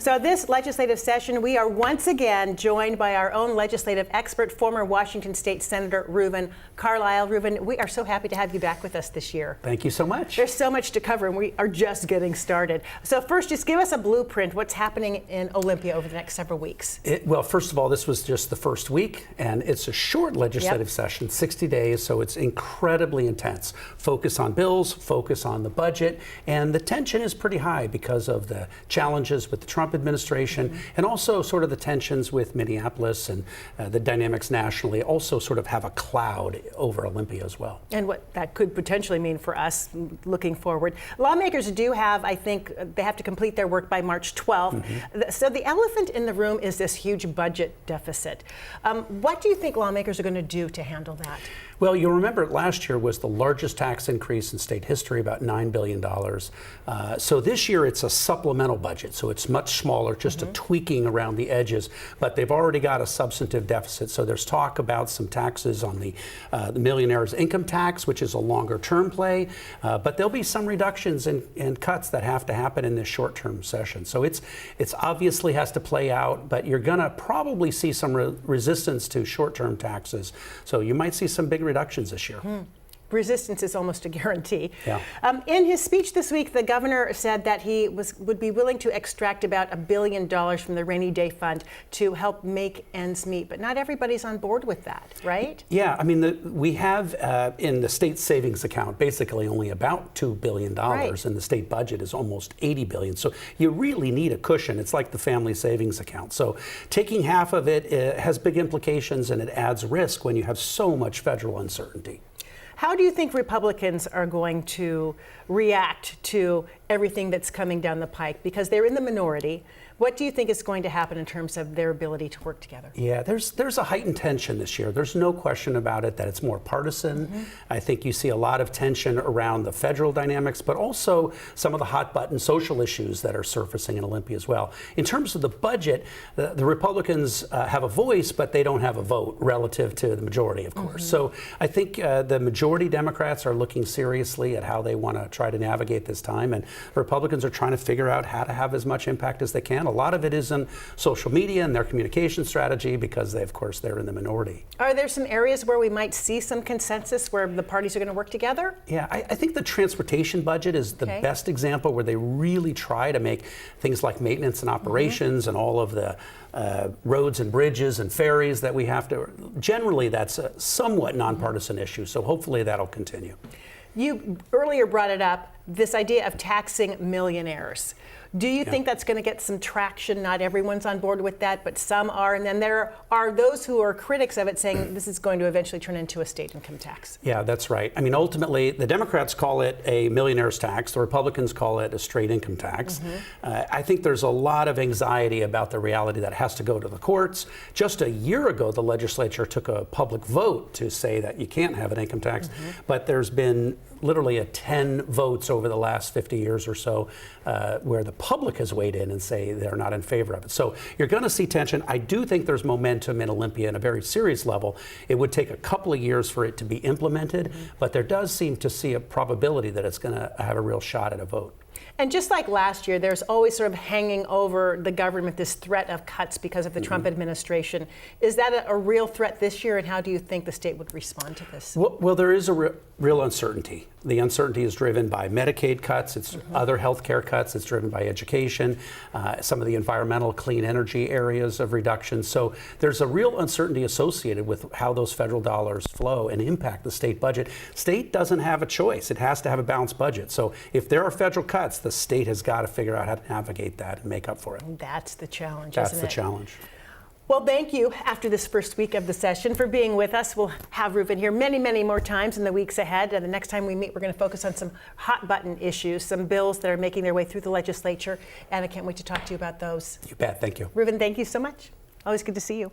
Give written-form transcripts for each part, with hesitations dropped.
So this legislative session, we are once again joined by our own legislative expert, former Washington State Senator Reuven Carlyle. Reuven, we are so happy to have you back with us this year. Thank you so much. There's so much to cover, and we are just getting started. So first, just give us a blueprint. What's happening in Olympia over the next several weeks? Well, first of all, this was just the first week, and it's a short legislative session, 60 days, so it's incredibly intense. Focus on bills, focus on the budget, and the tension is pretty high because of the challenges with the Trump administration, and also sort of the tensions with Minneapolis and the dynamics nationally also sort of have a cloud over Olympia as well. And what that could potentially mean for us looking forward. Lawmakers do have, I think, they have to complete their work by March 12th. So the elephant in the room is this huge budget deficit. What do you think lawmakers are going to do to handle that? Well, you'll remember last year was the largest tax increase in state history, about $9 billion. So this year it's a supplemental budget, so it's much smaller, just a tweaking around the edges. But they've already got a substantive deficit. So there's talk about some taxes on the millionaire's income tax, which is a longer term play. But there'll be some reductions and cuts that have to happen in this short-term session. So it's obviously has to play out, but you're going to probably see some resistance to short-term taxes. So you might see some big reductions this year. Resistance is almost a guarantee. Yeah. In his speech this week, the governor said that he would be willing to extract about $1 billion from the rainy day fund to help make ends meet. But not everybody's on board with that, right? Yeah, I mean, we have in the state savings account basically only about $2 billion, and the state budget is almost $80 billion. So you really need a cushion. It's like the family savings account. So taking half of it has big implications, and it adds risk when you have so much federal uncertainty. How do you think Republicans are going to react to everything that's coming down the pike? Because they're in the minority. What do you think is going to happen in terms of their ability to work together? Yeah, there's a heightened tension this year. There's no question about it that it's more partisan. I think you see a lot of tension around the federal dynamics, but also some of the hot button social issues that are surfacing in Olympia as well. In terms of the budget, the Republicans have a voice, but they don't have a vote relative to the majority, of course. So I think the majority Democrats are looking seriously at how they want to try to navigate this time, and Republicans are trying to figure out how to have as much impact as they can. A lot of it is in social media and their communication strategy because they, of course, they're in the minority. Are there some areas where we might see some consensus where the parties are going to work together? Yeah, I think the transportation budget is the best example where they really try to make things like maintenance and operations and all of the roads and bridges and ferries that we have to. Generally, that's a somewhat nonpartisan issue, so hopefully that'll continue. You earlier brought it up, this idea of taxing millionaires. Do you think that's going to get some traction? Not everyone's on board with that, but some are. And then there are those who are critics of it saying this is going to eventually turn into a state income tax. Yeah, that's right. I mean, ultimately, the Democrats call it a millionaire's tax. The Republicans call it a straight income tax. I think there's a lot of anxiety about the reality that it has to go to the courts. Just a year ago, the legislature took a public vote to say that you can't have an income tax, but there's been literally 10 votes over the last 50 years or so where the public has weighed in and say they're not in favor of it. So you're going to see tension. I do think there's momentum in Olympia in a very serious level. It would take a couple of years for it to be implemented, but there does seem to see a probability that it's going to have a real shot at a vote. And just like last year, there's always sort of hanging over the government this threat of cuts because of the Trump administration. Is that a real threat this year, and how do you think the state would respond to this? Well, there is a real uncertainty. The uncertainty is driven by Medicaid cuts, it's other health care cuts, it's driven by education, some of the environmental clean energy areas of reduction. So there's a real uncertainty associated with how those federal dollars flow and impact the state budget. State doesn't have a choice. It has to have a balanced budget. So if there are federal cuts, the state has got to figure out how to navigate that and make up for it. And that's the challenge, That's isn't the it? challenge. Well, thank you, after this first week of the session, for being with us. We'll have Reuven here many, many more times in the weeks ahead. And the next time we meet, we're going to focus on some hot button issues, some bills that are making their way through the legislature. And I can't wait to talk to you about those. You bet. Thank you. Reuven, thank you so much. Always good to see you.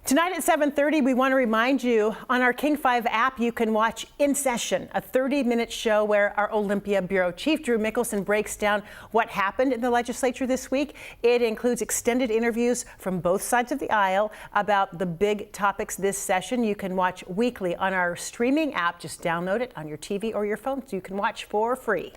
Tonight at 7:30, we want to remind you on our King 5 app, you can watch In Session, a 30-minute show where our Olympia Bureau Chief Drew Mickelson breaks down what happened in the legislature this week. It includes extended interviews from both sides of the aisle about the big topics this session. You can watch weekly on our streaming app. Just download it on your TV or your phone so you can watch for free.